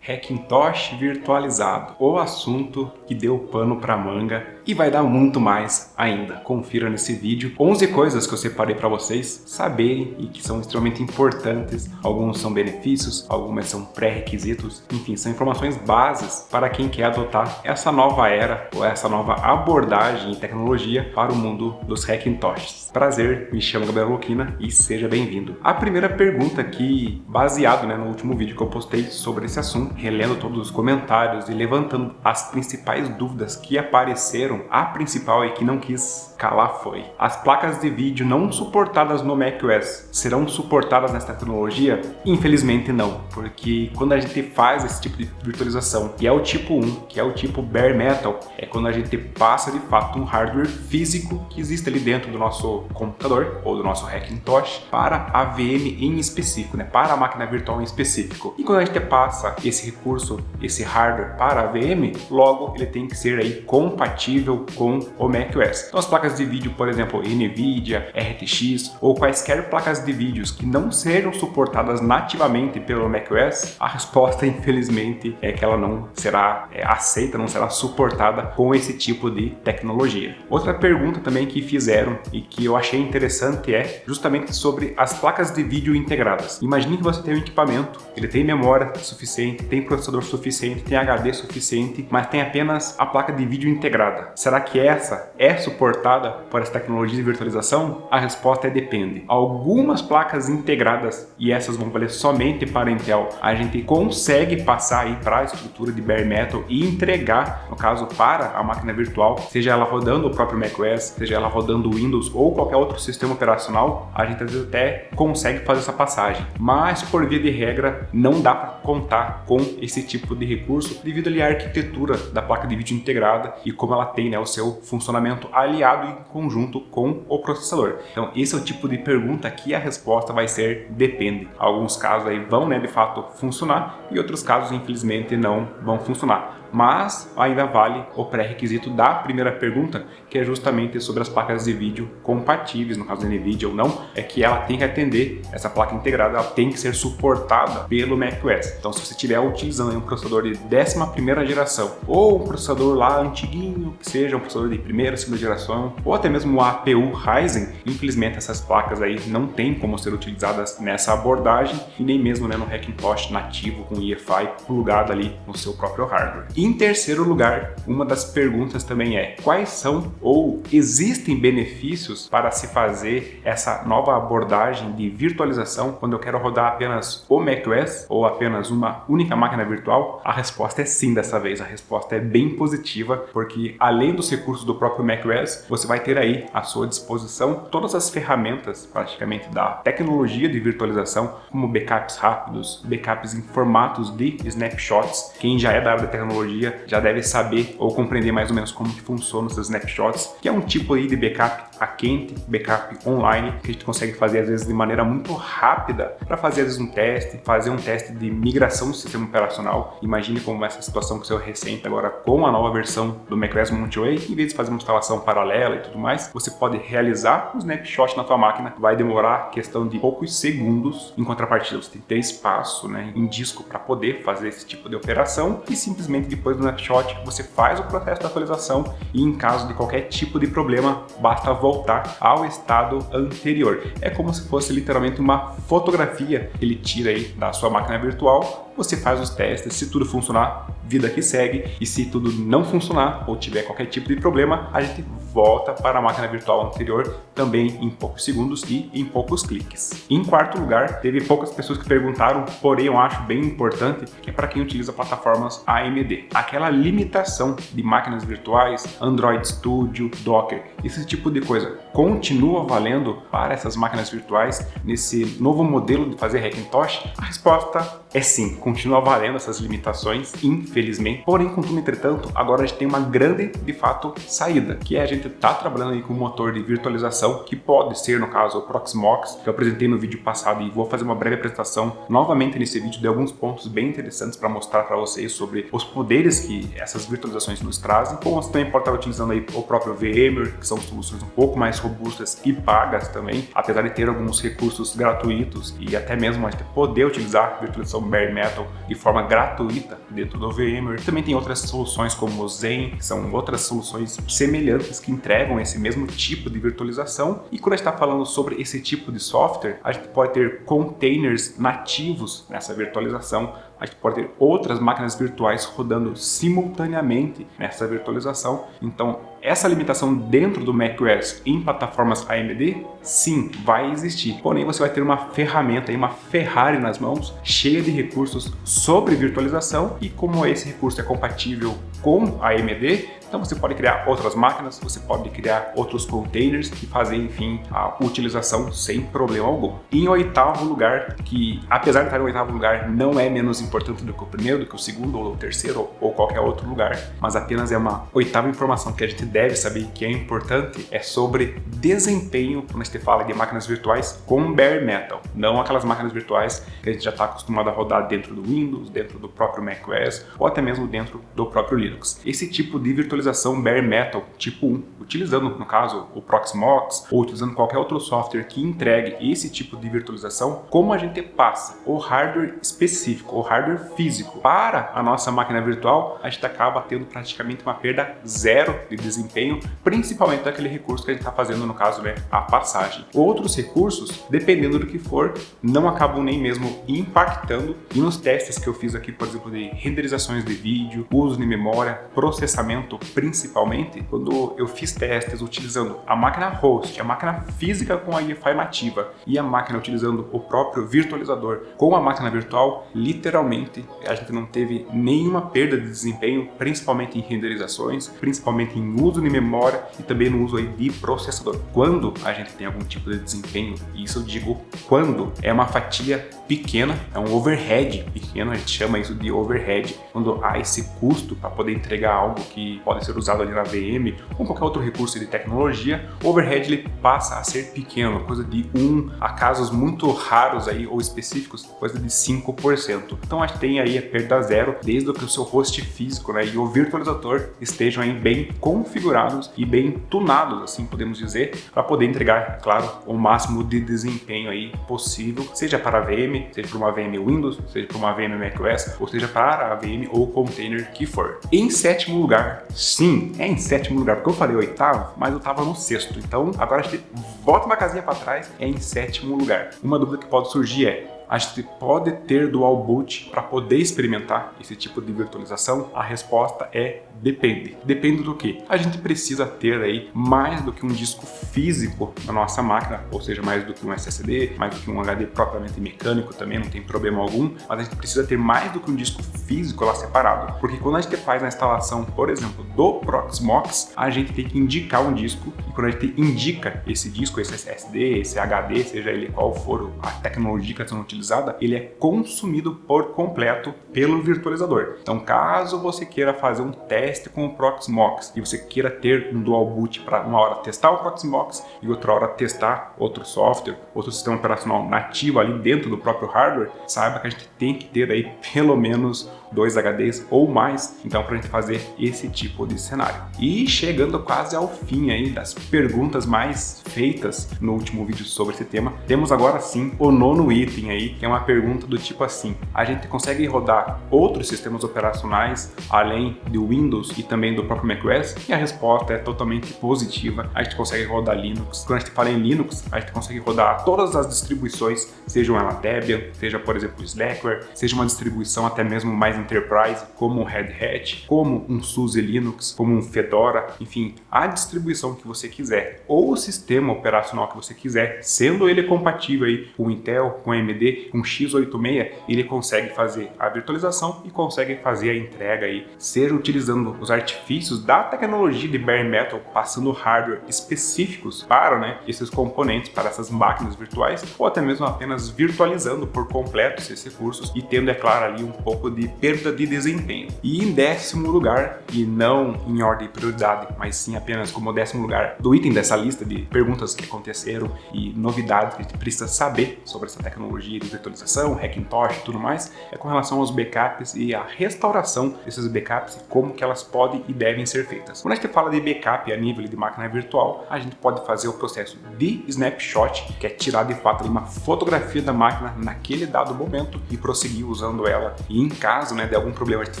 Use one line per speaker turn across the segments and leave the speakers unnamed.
Hackintosh virtualizado, o assunto que deu pano pra manga e vai dar muito mais ainda. Confira nesse vídeo 11 coisas que eu separei para vocês saberem e que são extremamente importantes. Alguns são benefícios, algumas são pré-requisitos, enfim, são informações bases para quem quer adotar essa nova era ou essa nova abordagem em tecnologia para o mundo dos Hackintoshes. Prazer, me chamo Gabriel Loquina e seja bem-vindo. A primeira pergunta aqui, baseado no último vídeo que eu postei sobre esse assunto, relendo todos os comentários e levantando as principais dúvidas que apareceram, a principal e que não quis calar foi: as placas de vídeo não suportadas no macOS serão suportadas nessa tecnologia? Infelizmente não, porque quando a gente faz esse tipo de virtualização, que é o tipo 1, que é o tipo bare metal, é quando a gente passa de fato um hardware físico que existe ali dentro do nosso computador ou do nosso Hackintosh para a VM em específico, para a máquina virtual em específico. E quando a gente passa esse recurso, esse hardware para a VM, logo ele tem que ser aí compatível com o macOS. Então as placas de vídeo, por exemplo, NVIDIA, RTX ou quaisquer placas de vídeos que não sejam suportadas nativamente pelo macOS, a resposta infelizmente é que ela não será aceita, não será suportada com esse tipo de tecnologia. Outra pergunta também que fizeram e que eu achei interessante é justamente sobre as placas de vídeo integradas. Imagine que você tem um equipamento, ele tem memória suficiente, tem processador suficiente, tem HD suficiente, mas tem apenas a placa de vídeo integrada. Será que essa é suportada por essa tecnologia de virtualização? A resposta é depende. Algumas placas integradas, e essas vão valer somente para Intel, a gente consegue passar aí para a estrutura de bare metal e entregar, no caso, para a máquina virtual, seja ela rodando o próprio macOS, seja ela rodando o Windows ou qualquer outro sistema operacional, a gente às vezes até consegue fazer essa passagem. Mas, por via de regra, não dá para contar com esse tipo de recurso devido ali à arquitetura da placa de vídeo integrada e como ela tem o seu funcionamento aliado em conjunto com o processador. Então esse é o tipo de pergunta que a resposta vai ser depende. Alguns casos aí vão de fato funcionar e outros casos infelizmente não vão funcionar. Mas ainda vale o pré-requisito da primeira pergunta, que é justamente sobre as placas de vídeo compatíveis, no caso da NVIDIA ou não, é que ela tem que atender, essa placa integrada, ela tem que ser suportada pelo macOS. Então se você estiver utilizando um processador de 11ª geração, ou um processador lá antiguinho, que seja um processador de primeira, segunda geração, ou até mesmo um APU Ryzen, infelizmente essas placas aí não tem como ser utilizadas nessa abordagem, e nem mesmo no Hackintosh nativo com EFI plugado ali no seu próprio hardware. Em terceiro lugar, uma das perguntas também é: quais são ou existem benefícios para se fazer essa nova abordagem de virtualização quando eu quero rodar apenas o macOS ou apenas uma única máquina virtual? A resposta é sim dessa vez, a resposta é bem positiva, porque além dos recursos do próprio macOS, você vai ter aí à sua disposição todas as ferramentas praticamente da tecnologia de virtualização, como backups rápidos, backups em formatos de snapshots. Quem já é da área da tecnologia já deve saber ou compreender mais ou menos como que funcionam os snapshots, que é um tipo aí de backup a quente, backup online, que a gente consegue fazer às vezes de maneira muito rápida para fazer às vezes um teste, fazer um teste de migração do sistema operacional. Imagine como essa situação que seu recente agora com a nova versão do macOS Monterey, em vez de fazer uma instalação paralela e tudo mais, você pode realizar um snapshot na tua máquina, vai demorar questão de poucos segundos. Em contrapartida, você tem que ter espaço em disco para poder fazer esse tipo de operação e simplesmente depois do snapshot você faz o processo de atualização e em caso de qualquer tipo de problema basta voltar ao estado anterior. É como se fosse literalmente uma fotografia que ele tira aí da sua máquina virtual. Você faz os testes, se tudo funcionar, vida que segue, e se tudo não funcionar ou tiver qualquer tipo de problema, a gente volta para a máquina virtual anterior também em poucos segundos e em poucos cliques. Em quarto lugar, teve poucas pessoas que perguntaram, porém eu acho bem importante, que é para quem utiliza plataformas AMD. Aquela limitação de máquinas virtuais, Android Studio, Docker, esse tipo de coisa continua valendo para essas máquinas virtuais nesse novo modelo de fazer Hackintosh? A resposta é sim, continua valendo essas limitações, infelizmente. Porém, contudo, entretanto, agora a gente tem uma grande, de fato, saída, que é a gente tá trabalhando aí com um motor de virtualização, que pode ser, no caso, o Proxmox, que eu apresentei no vídeo passado e vou fazer uma breve apresentação novamente nesse vídeo de alguns pontos bem interessantes para mostrar para vocês sobre os poderes que essas virtualizações nos trazem. Como você também pode estar utilizando aí o próprio VMware, que são soluções um pouco mais robustas e pagas também, apesar de ter alguns recursos gratuitos e até mesmo a gente poder utilizar virtualização virtualização bare metal de forma gratuita dentro do VMware. Também tem outras soluções como o Zen, que são outras soluções semelhantes que entregam esse mesmo tipo de virtualização. E quando a gente está falando sobre esse tipo de software, a gente pode ter containers nativos nessa virtualização. A gente pode ter outras máquinas virtuais rodando simultaneamente nessa virtualização. Então, essa limitação dentro do macOS em plataformas AMD, sim, vai existir. Porém, você vai ter uma ferramenta, uma Ferrari nas mãos, cheia de recursos sobre virtualização, e como esse recurso é compatível com a AMD, então você pode criar outras máquinas, você pode criar outros containers e fazer, enfim, a utilização sem problema algum. Em oitavo lugar, que apesar de estar em oitavo lugar, não é menos importante do que o primeiro, do que o segundo ou o terceiro ou qualquer outro lugar, mas apenas é uma oitava informação que a gente deve saber que é importante, é sobre desempenho quando a gente fala de máquinas virtuais com bare metal, não aquelas máquinas virtuais que a gente já está acostumado a rodar dentro do Windows, dentro do próprio macOS ou até mesmo dentro do próprio Linux. Esse tipo de virtualização bare metal tipo 1, utilizando no caso o Proxmox ou utilizando qualquer outro software que entregue esse tipo de virtualização, como a gente passa o hardware específico, o hardware físico para a nossa máquina virtual, a gente acaba tendo praticamente uma perda zero de desempenho, principalmente daquele recurso que a gente está fazendo, no caso, né, a passagem. Outros recursos, dependendo do que for, não acabam nem mesmo impactando. E nos testes que eu fiz aqui, por exemplo, de renderizações de vídeo, uso de memória, processamento, principalmente, quando eu fiz testes utilizando a máquina host, a máquina física com a Wi-Fi nativa e a máquina utilizando o próprio virtualizador com a máquina virtual, literalmente a gente não teve nenhuma perda de desempenho, principalmente em renderizações, principalmente em uso de memória e também no uso aí de processador. Quando a gente tem algum tipo de desempenho, e isso eu digo quando é uma fatia pequena, é um overhead pequeno, a gente chama isso de overhead, quando há esse custo para poder entregar algo que pode ser usado ali na VM ou qualquer outro recurso de tecnologia, o overhead ele passa a ser pequeno, coisa de 1 a casos muito raros aí ou específicos, coisa de 5%. Então a gente tem aí a perda zero desde que o seu host físico, né, e o virtualizador estejam aí bem configurados e bem tunados, assim podemos dizer, para poder entregar, claro, o máximo de desempenho aí possível, seja para a VM, seja para uma VM Windows, seja para uma VM macOS, ou seja para a VM ou container que for. Em sétimo lugar, sim, é em sétimo lugar, porque eu falei oitavo, mas eu estava no sexto, então agora a gente volta uma casinha para trás, é em sétimo lugar. Uma dúvida que pode surgir é: a gente pode ter dual boot para poder experimentar esse tipo de virtualização? A resposta é depende. Depende do que? A gente precisa ter aí mais do que um disco físico na nossa máquina, ou seja, mais do que um SSD, mais do que um HD propriamente mecânico também, não tem problema algum, mas a gente precisa ter mais do que um disco físico lá separado, porque quando a gente faz a instalação, por exemplo, do Proxmox, a gente tem que indicar um disco, e quando a gente indica esse disco, esse SSD, esse HD, seja ele qual for a tecnologia que está sendo utilizada, ele é consumido por completo pelo virtualizador. Então, caso você queira fazer um teste com o Proxmox e você queira ter um dual boot para uma hora testar o Proxmox e outra hora testar outro software, outro sistema operacional nativo ali dentro do próprio hardware, saiba que a gente tem que ter aí pelo menos 2 HDs ou mais, então, para a gente fazer esse tipo de cenário. E chegando quase ao fim aí das perguntas mais feitas no último vídeo sobre esse tema, temos agora sim o 9º item aí, que é uma pergunta do tipo assim: a gente consegue rodar outros sistemas operacionais além do Windows e também do próprio macOS? E a resposta é totalmente positiva. A gente consegue rodar Linux. Quando a gente fala em Linux, a gente consegue rodar todas as distribuições, sejam ela Debian, seja por exemplo Slackware, seja uma distribuição até mesmo mais enterprise, como um Red Hat, como um SUSE Linux, como um Fedora, enfim, a distribuição que você quiser, ou o sistema operacional que você quiser, sendo ele compatível aí com Intel, com AMD, com x86, ele consegue fazer a virtualização e consegue fazer a entrega aí, seja utilizando os artifícios da tecnologia de bare metal, passando hardware específicos para, esses componentes, para essas máquinas virtuais, ou até mesmo apenas virtualizando por completo esses recursos e tendo, é claro, ali um pouco de perda de desempenho. E em 10º lugar, e não em ordem de prioridade, mas sim apenas como 10º lugar do item dessa lista de perguntas que aconteceram e novidades que a gente precisa saber sobre essa tecnologia de virtualização, Hackintosh e tudo mais, é com relação aos backups e a restauração desses backups e como que elas podem e devem ser feitas. Quando a gente fala de backup a nível de máquina virtual, a gente pode fazer o processo de snapshot, que é tirar de fato uma fotografia da máquina naquele dado momento e prosseguir usando ela. E em caso de algum problema, a gente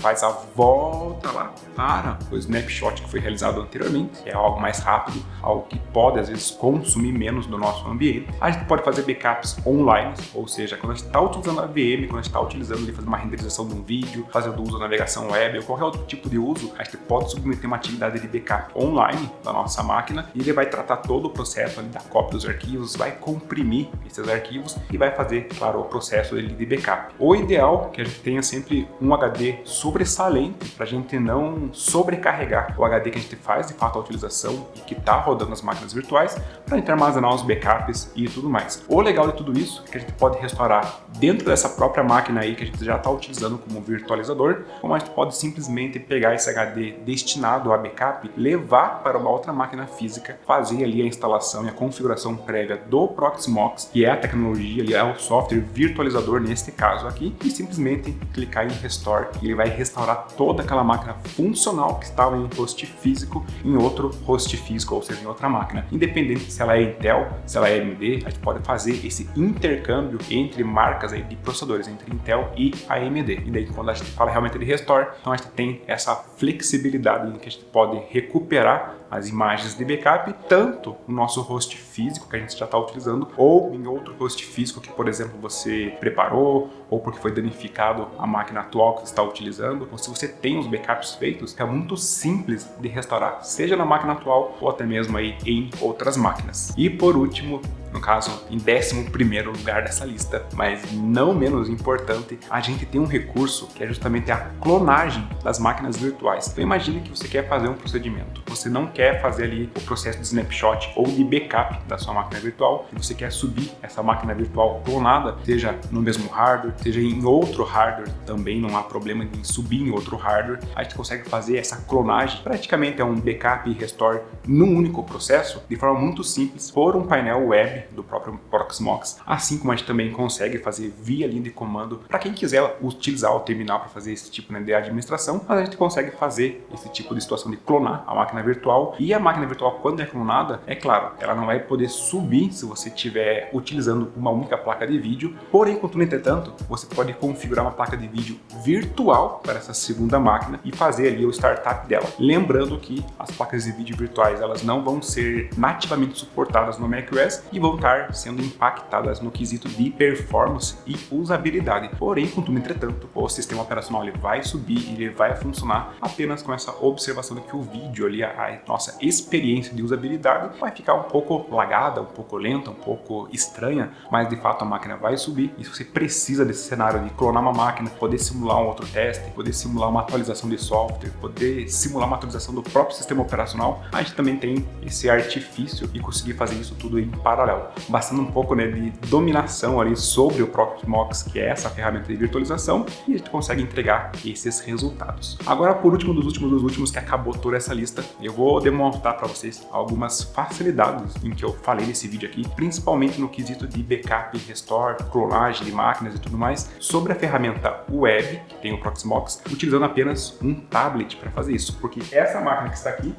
faz a volta lá para o snapshot que foi realizado anteriormente, que é algo mais rápido, algo que pode às vezes consumir menos do nosso ambiente. A gente pode fazer backups online, ou seja, quando a gente está utilizando a VM, quando a gente está utilizando de fazer uma renderização de um vídeo, fazendo uso da navegação web ou qualquer outro tipo de uso, a gente pode submeter uma atividade de backup online da nossa máquina e ele vai tratar todo o processo ali da cópia dos arquivos, vai comprimir esses arquivos e vai fazer, claro, o processo de backup. O ideal é que a gente tenha sempre um HD sobressalente para a gente não sobrecarregar o HD que a gente faz de fato a utilização e que está rodando nas máquinas virtuais para a gente armazenar os backups e tudo mais. O legal de tudo isso é que a gente pode restaurar dentro dessa própria máquina aí que a gente já está utilizando como virtualizador, como a gente pode simplesmente pegar esse HD destinado a backup, levar para uma outra máquina física, fazer ali a instalação e a configuração prévia do Proxmox, que é a tecnologia, ali é o software virtualizador neste caso aqui, e simplesmente clicar em Restore e ele vai restaurar toda aquela máquina funcional que estava em um host físico em outro host físico, ou seja, em outra máquina. Independente se ela é Intel, se ela é AMD, a gente pode fazer esse intercâmbio entre marcas aí de processadores, entre Intel e AMD. E daí quando a gente fala realmente de Restore, então a gente tem essa flexibilidade em que a gente pode recuperar as imagens de backup, tanto no nosso host físico que a gente já está utilizando, ou em outro host físico que, por exemplo, você preparou, ou porque foi danificado a máquina atual que você está utilizando, ou se você tem os backups feitos, é muito simples de restaurar, seja na máquina atual ou até mesmo aí em outras máquinas. E por último, no caso, em 11º lugar dessa lista, mas não menos importante, a gente tem um recurso que é justamente a clonagem das máquinas virtuais. Então imagine que você quer fazer um procedimento, você não quer fazer ali o processo de snapshot ou de backup da sua máquina virtual, e você quer subir essa máquina virtual clonada, seja no mesmo hardware, seja em outro hardware, também não há problema em subir em outro hardware, a gente consegue fazer essa clonagem, praticamente é um backup e restore num único processo, de forma muito simples, por um painel web do próprio Proxmox, assim como a gente também consegue fazer via linha de comando para quem quiser utilizar o terminal para fazer esse tipo de administração, mas a gente consegue fazer esse tipo de situação de clonar a máquina virtual. E a máquina virtual, quando é clonada, é claro, ela não vai poder subir se você estiver utilizando uma única placa de vídeo, porém, contudo, entretanto, você pode configurar uma placa de vídeo virtual para essa segunda máquina e fazer ali o startup dela. Lembrando que as placas de vídeo virtuais, elas não vão ser nativamente suportadas no macOS e vão estar sendo impactadas no quesito de performance e usabilidade. Porém, contudo, entretanto, o sistema operacional ele vai subir e ele vai funcionar apenas com essa observação de que o vídeo ali, a nossa experiência de usabilidade vai ficar um pouco lagada, um pouco lenta, um pouco estranha, mas de fato a máquina vai subir. E se você precisa desse cenário de clonar uma máquina, poder simular um outro teste, poder simular uma atualização de software, poder simular uma atualização do próprio sistema operacional, a gente também tem esse artifício e conseguir fazer isso tudo em paralelo. Bastando um pouco de dominação ali sobre o Proxmox, que é essa ferramenta de virtualização, e a gente consegue entregar esses resultados. Agora, por último dos últimos, que acabou toda essa lista, eu vou demonstrar para vocês algumas facilidades em que eu falei nesse vídeo aqui, principalmente no quesito de backup, restore, clonagem de máquinas e tudo mais, sobre a ferramenta web, que tem o Proxmox, utilizando apenas um tablet para fazer isso, porque essa máquina que está aqui,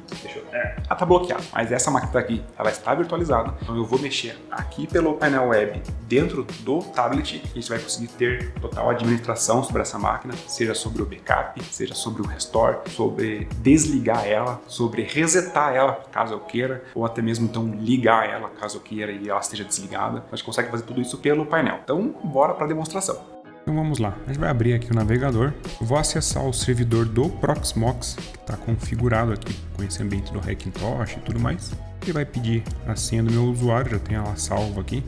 ela está bloqueada, mas essa máquina que está aqui, ela está virtualizada, então eu vou mexer aqui pelo painel web dentro do tablet e a gente vai conseguir ter total administração sobre essa máquina, seja sobre o backup, seja sobre o restore, sobre desligar ela, sobre resetar ela caso eu queira, ou até mesmo então ligar ela caso eu queira e ela esteja desligada. A gente consegue fazer tudo isso pelo painel. Então, bora para a demonstração. Então vamos lá, a gente vai abrir aqui o navegador, eu vou acessar o servidor do Proxmox, que está configurado aqui com esse ambiente do Hackintosh e tudo mais. Ele vai pedir a senha do meu usuário, já tem ela salva aqui,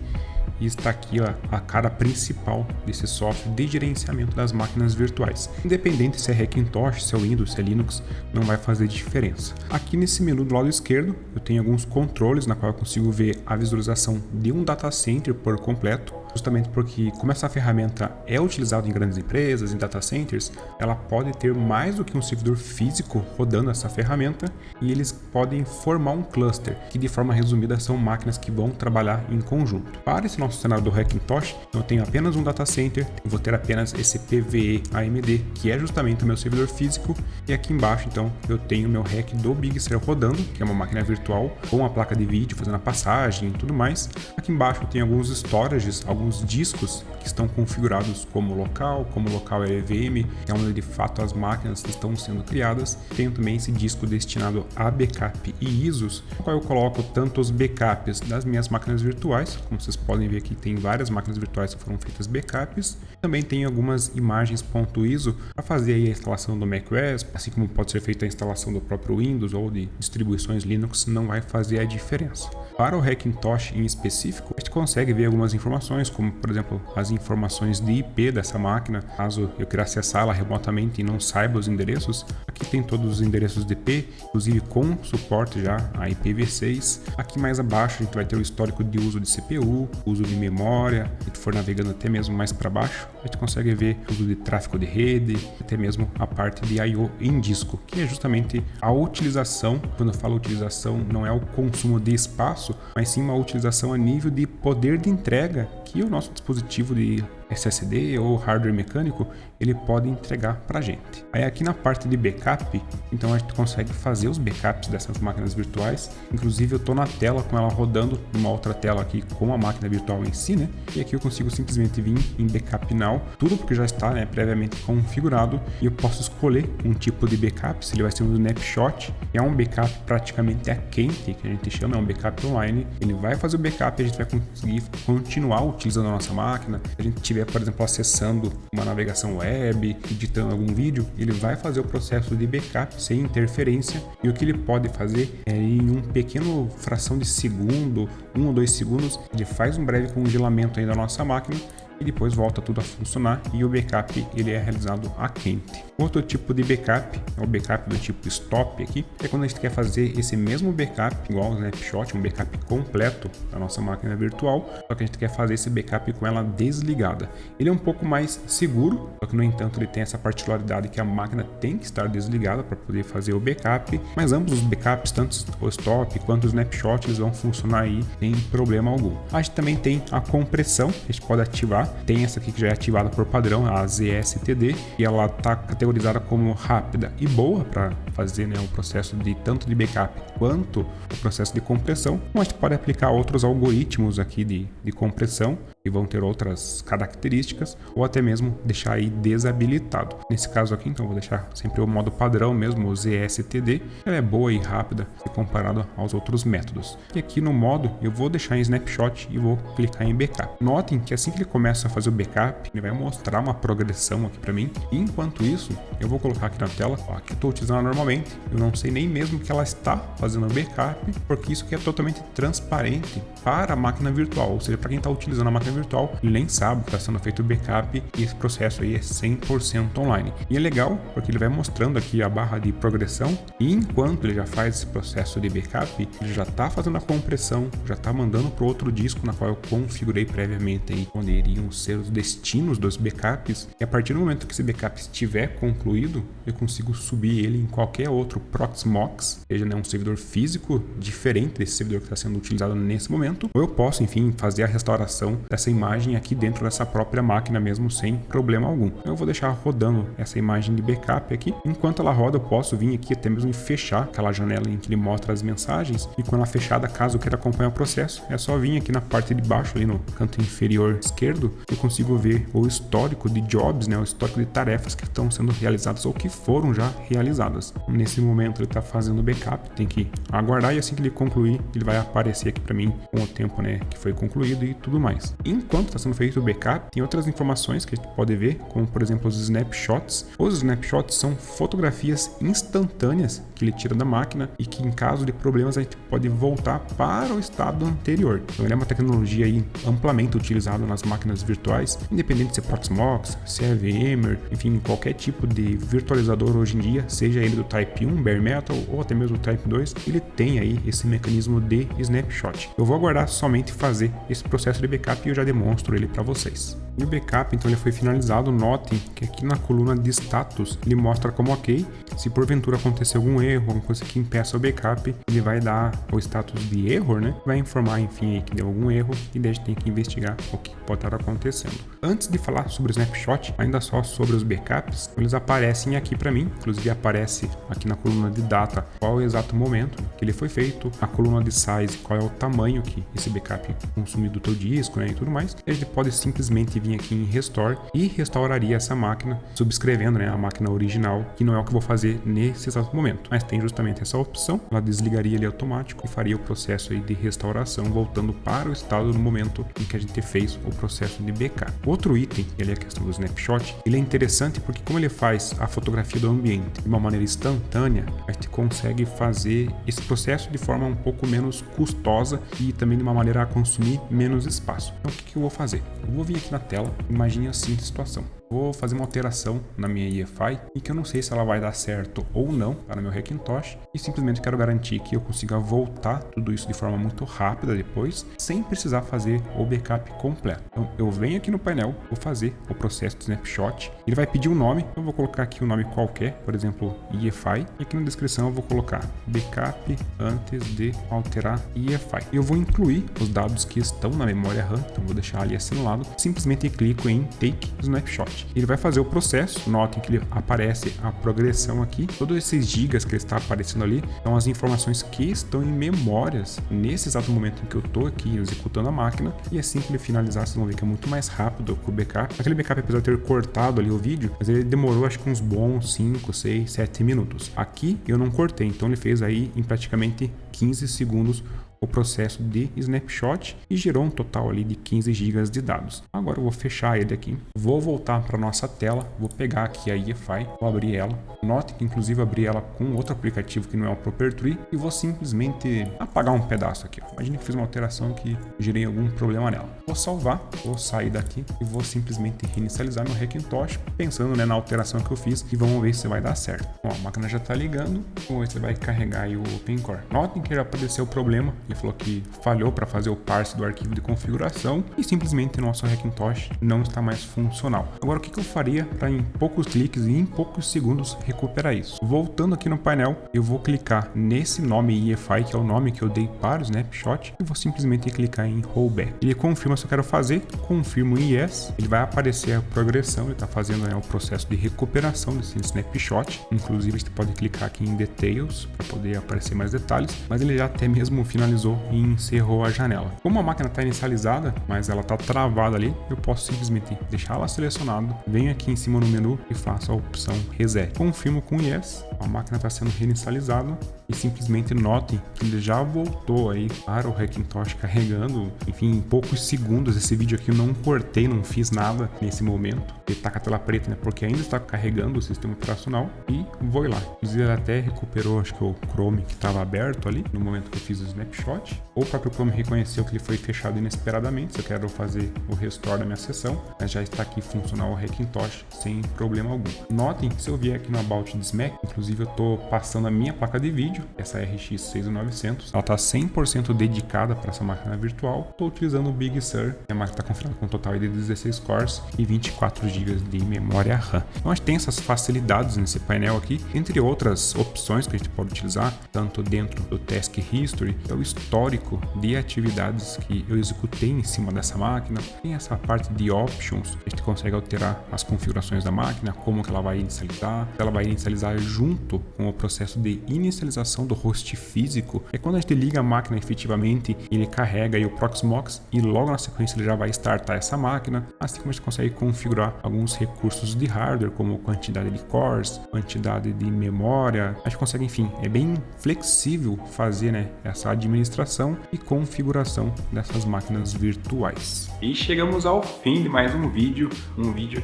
e está aqui a cara principal desse software de gerenciamento das máquinas virtuais. Independente se é Hackintosh, se é Windows, se é Linux, não vai fazer diferença. Aqui nesse menu do lado esquerdo, eu tenho alguns controles na qual eu consigo ver a visualização de um data center por completo. justamente porque, como essa ferramenta é utilizada em grandes empresas, em data centers, ela pode ter mais do que um servidor físico rodando essa ferramenta, e eles podem formar um cluster, que de forma resumida são máquinas que vão trabalhar em conjunto. Para esse nosso cenário do Hackintosh, eu tenho apenas um data center, eu vou ter apenas esse PVE AMD, que é justamente o meu servidor físico, e aqui embaixo então eu tenho o meu rack do Big Sur rodando, que é uma máquina virtual com uma placa de vídeo fazendo a passagem e tudo mais. Aqui embaixo eu tenho alguns storages, alguns discos que estão configurados como local é EVM, que é onde de fato as máquinas estão sendo criadas. Tenho também esse disco destinado a backup e ISOs, no qual eu coloco tanto os backups das minhas máquinas virtuais, como vocês podem ver aqui tem várias máquinas virtuais que foram feitas backups. Também tem algumas imagens .ISO para fazer aí a instalação do macOS, assim como pode ser feita a instalação do próprio Windows ou de distribuições Linux, não vai fazer a diferença. Para o Hackintosh em específico, a gente consegue ver algumas informações, como por exemplo as informações de IP dessa máquina, caso eu queira acessá-la remotamente e não saiba os endereços. Aqui tem todos os endereços de IP, inclusive com suporte já a IPv6. Aqui mais abaixo a gente vai ter o histórico de uso de CPU, uso de memória. Se a gente for navegando até mesmo mais para baixo, a gente consegue ver o uso de tráfego de rede, até mesmo a parte de I/O em disco, que é justamente a utilização. Quando eu falo utilização, não é o consumo de espaço, mas sim uma utilização a nível de poder de entrega que o nosso dispositivo de SSD ou hardware mecânico ele pode entregar para a gente. Aí aqui na parte de backup, então a gente consegue fazer os backups dessas máquinas virtuais. Inclusive eu estou na tela com ela rodando numa outra tela aqui com a máquina virtual em si, né? E aqui eu consigo simplesmente vir em backup now, tudo porque já está, né, previamente configurado, e eu posso escolher um tipo de backup, se ele vai ser um snapshot, que é um backup praticamente a quente, que a gente chama, é um backup online. Ele vai fazer o backup e a gente vai conseguir continuar utilizando a nossa máquina. Se a gente tiver, por exemplo, acessando uma navegação web, editando algum vídeo, ele vai fazer o processo de backup sem interferência, e o que ele pode fazer é em um pequeno fração de segundo, 1 ou 2 segundos, ele faz um breve congelamento aí da nossa máquina e depois volta tudo a funcionar, e o backup ele é realizado a quente. Outro tipo de backup é o backup do tipo stop aqui, é quando a gente quer fazer esse mesmo backup igual ao snapshot, um backup completo da nossa máquina virtual, só que a gente quer fazer esse backup com ela desligada. Ele é um pouco mais seguro, só que no entanto ele tem essa particularidade que a máquina tem que estar desligada para poder fazer o backup, mas ambos os backups, tanto o stop quanto o snapshot, eles vão funcionar aí sem problema algum. A gente também tem a compressão, a gente pode ativar. Tem essa aqui que já é ativada por padrão, a ZSTD, e ela está categorizada como rápida e boa para fazer, né, o processo de tanto de backup quanto o processo de compressão. Então, a gente pode aplicar outros algoritmos aqui de compressão e vão ter outras características, ou até mesmo deixar aí desabilitado. Nesse caso aqui, então, vou deixar sempre o modo padrão mesmo, o ZSTD. Ela é boa e rápida se comparado aos outros métodos. E aqui no modo, eu vou deixar em snapshot e vou clicar em backup. Notem que assim que ele começa a fazer o backup, ele vai mostrar uma progressão aqui para mim. E enquanto isso, eu vou colocar aqui na tela, ó, aqui eu estou utilizando ela normalmente, eu não sei nem mesmo que ela está fazendo o backup, porque isso aqui é totalmente transparente para a máquina virtual, ou seja, para quem está utilizando a máquina virtual, ele nem sabe que está sendo feito o backup, e esse processo aí é 100% online. E é legal, porque ele vai mostrando aqui a barra de progressão, e enquanto ele já faz esse processo de backup, ele já está fazendo a compressão, já está mandando para outro disco na qual eu configurei previamente aí, onde iriam ser os destinos dos backups, e a partir do momento que esse backup estiver concluído, eu consigo subir ele em qualquer outro Proxmox, seja, né, um servidor físico diferente desse servidor que está sendo utilizado nesse momento, ou eu posso, enfim, fazer a restauração dessa imagem aqui dentro dessa própria máquina mesmo, sem problema algum. Eu vou deixar rodando essa imagem de backup aqui. Enquanto ela roda, eu posso vir aqui até mesmo e fechar aquela janela em que ele mostra as mensagens, e quando ela fechada, caso eu queira acompanhar o processo, é só vir aqui na parte de baixo, ali no canto inferior esquerdo, eu consigo ver o histórico de jobs, né, o histórico de tarefas que estão sendo realizadas ou que foram já realizadas. Nesse momento ele está fazendo o backup, tem que aguardar, e assim que ele concluir, ele vai aparecer aqui para mim com o tempo, né, que foi concluído e tudo mais. Enquanto está sendo feito o backup, tem outras informações que a gente pode ver, como por exemplo os snapshots. Os snapshots são fotografias instantâneas que ele tira da máquina e que, em caso de problemas, a gente pode voltar para o estado anterior. Então ele é uma tecnologia aí amplamente utilizada nas máquinas virtuais, independente de ser Proxmox, se é VMware, enfim, qualquer tipo de virtualizador hoje em dia, seja ele do Type 1, Bare Metal, ou até mesmo do Type 2, ele tem aí esse mecanismo de snapshot. Eu vou aguardar somente fazer esse processo de backup e eu já já demonstro ele para vocês. E o backup, então, ele foi finalizado. Notem que aqui na coluna de status ele mostra como ok. Se porventura acontecer algum erro, alguma coisa que impeça o backup, ele vai dar o status de erro, né? Vai informar, enfim, aí que deu algum erro e daí a gente tem que investigar o que pode estar acontecendo. Antes de falar sobre o snapshot, ainda só sobre os backups, eles aparecem aqui para mim. Inclusive aparece aqui na coluna de data qual é o exato momento que ele foi feito, a coluna de size, qual é o tamanho que esse backup consumiu do teu disco, né, e tudo mais. A gente pode simplesmente vir aqui em Restore e restauraria essa máquina, subscrevendo, né, a máquina original, que não é o que eu vou fazer nesse exato momento, mas tem justamente essa opção. Ela desligaria ele automático e faria o processo aí de restauração, voltando para o estado no momento em que a gente fez o processo de backup. Outro item, ele é a questão do snapshot, ele é interessante porque como ele faz a fotografia do ambiente de uma maneira instantânea, a gente consegue fazer esse processo de forma um pouco menos custosa e também de uma maneira a consumir menos espaço. Então o que eu vou fazer? Eu vou vir aqui na tela, imagine a seguinte situação. Vou fazer uma alteração na minha EFI e que eu não sei se ela vai dar certo ou não para meu Hackintosh e simplesmente quero garantir que eu consiga voltar tudo isso de forma muito rápida depois, sem precisar fazer o backup completo. Então eu venho aqui no painel, vou fazer o processo de snapshot, ele vai pedir um nome, eu vou colocar aqui um nome qualquer, por exemplo EFI, e aqui na descrição eu vou colocar backup antes de alterar EFI. Eu vou incluir os dados que estão na memória RAM, então vou deixar ali assinalado, simplesmente clico em Take Snapshot. Ele vai fazer o processo, notem que ele aparece a progressão aqui, todos esses gigas que está aparecendo ali são as informações que estão em memórias nesse exato momento em que eu estou aqui executando a máquina, e assim que ele finalizar vocês vão ver que é muito mais rápido que o backup. Aquele backup, apesar de ter cortado ali o vídeo, mas ele demorou acho que uns bons 5, 6, 7 minutos. Aqui eu não cortei, então ele fez aí em praticamente 15 segundos o processo de snapshot e gerou um total ali de 15 GB de dados. Agora eu vou fechar ele aqui, vou voltar para nossa tela, vou pegar aqui a EFI, vou abrir ela. Note que inclusive abri ela com outro aplicativo que não é o Propertree e vou simplesmente apagar um pedaço aqui. Imagine que fiz uma alteração que gerei algum problema nela. Vou salvar, vou sair daqui e vou simplesmente reinicializar meu Hackintosh, pensando, né, na alteração que eu fiz, e vamos ver se vai dar certo. Bom, a máquina já está ligando, vamos ver se vai carregar aí o OpenCore. Notem que já apareceu o problema. Ele falou que falhou para fazer o parse do arquivo de configuração e simplesmente nosso Hackintosh não está mais funcional. Agora o que eu faria para em poucos cliques e em poucos segundos recuperar isso? Voltando aqui no painel, eu vou clicar nesse nome EFI, que é o nome que eu dei para o snapshot, e vou simplesmente clicar em Rollback. Ele confirma se eu quero fazer, confirmo em Yes, ele vai aparecer a progressão, ele está fazendo, né, o processo de recuperação desse snapshot. Inclusive você pode clicar aqui em Details para poder aparecer mais detalhes, mas ele já até mesmo finalizou e encerrou a janela. Como a máquina está inicializada, mas ela está travada ali, eu posso simplesmente deixá-la selecionada, venho aqui em cima no menu e faço a opção Reset. Confirmo com Yes, a máquina está sendo reinicializada e simplesmente notem que ele já voltou aí para o Hackintosh carregando, enfim, em poucos segundos. Esse vídeo aqui eu não cortei, não fiz nada nesse momento. Ele tá com a tela preta, né, porque ainda está carregando o sistema operacional e vou ir lá. Inclusive ele até recuperou, acho que o Chrome que estava aberto ali no momento que eu fiz o snapshot. O próprio Chrome reconheceu que ele foi fechado inesperadamente, se eu quero fazer o restore da minha sessão, mas já está aqui funcional o Hackintosh sem problema algum. Notem que se eu vier aqui no About this Mac, inclusive eu estou passando a minha placa de vídeo, essa RX 6900, ela está 100% dedicada para essa máquina virtual. Estou utilizando o Big Sur, a máquina está configurada com um total de 16 cores e 24 GB de memória RAM. Então a gente tem essas facilidades nesse painel aqui, entre outras opções que a gente pode utilizar, tanto dentro do Task History, que é o histórico de atividades que eu executei em cima dessa máquina. Tem essa parte de Options, a gente consegue alterar as configurações da máquina, como que ela vai inicializar, ela vai inicializar junto com o processo de inicialização do host físico. É quando a gente liga a máquina efetivamente, ele carrega aí o Proxmox e logo na sequência ele já vai startar essa máquina, assim como a gente consegue configurar alguns recursos de hardware, como quantidade de cores, quantidade de memória. A gente consegue, enfim, é bem flexível fazer, né, essa administração e configuração dessas máquinas virtuais. E chegamos ao fim de mais um vídeo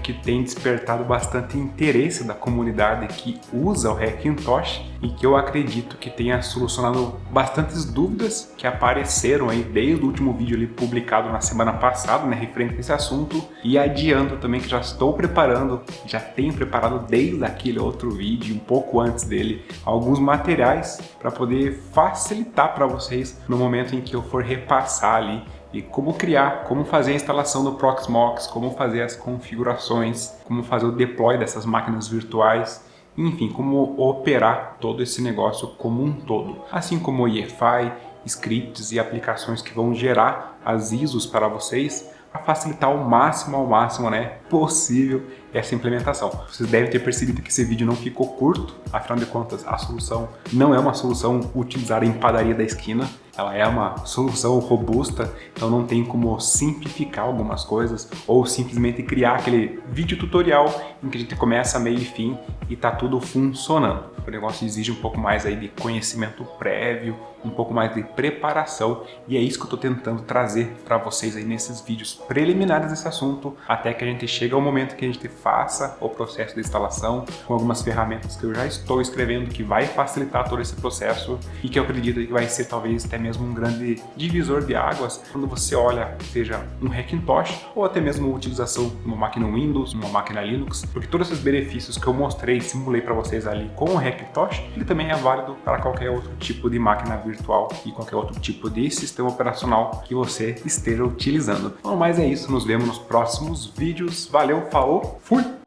que tem despertado bastante interesse da comunidade que usa o Hackintosh e que eu acredito que tenha solucionado bastantes dúvidas que apareceram aí desde o último vídeo ali publicado na semana passada, né, referente a esse assunto, e adianto também que já estou preparando, já tenho preparado desde aquele outro vídeo, um pouco antes dele, alguns materiais para poder facilitar para vocês no momento em que eu for repassar ali e como criar, como fazer a instalação do Proxmox, como fazer as configurações, como fazer o deploy dessas máquinas virtuais, enfim, como operar todo esse negócio como um todo. Assim como o EFI, scripts e aplicações que vão gerar as ISOs para vocês, para facilitar ao máximo, né, possível essa implementação. Vocês devem ter percebido que esse vídeo não ficou curto, afinal de contas a solução não é uma solução utilizada em padaria da esquina, ela é uma solução robusta, então não tem como simplificar algumas coisas ou simplesmente criar aquele vídeo tutorial em que a gente começa, meio e fim e tá tudo funcionando. O negócio exige um pouco mais aí de conhecimento prévio, um pouco mais de preparação, e é isso que eu estou tentando trazer para vocês aí nesses vídeos preliminares desse assunto, até que a gente chegue ao momento que a gente faça o processo de instalação com algumas ferramentas que eu já estou escrevendo, que vai facilitar todo esse processo e que eu acredito que vai ser talvez até mesmo um grande divisor de águas quando você olha, seja um Hackintosh ou até mesmo a utilização de uma máquina Windows, uma máquina Linux, porque todos esses benefícios que eu mostrei e simulei para vocês ali com o Hackintosh, ele também é válido para qualquer outro tipo de máquina virtual e qualquer outro tipo de sistema operacional que você esteja utilizando. Então, mas é isso, nos vemos nos próximos vídeos. Valeu, falou, fui!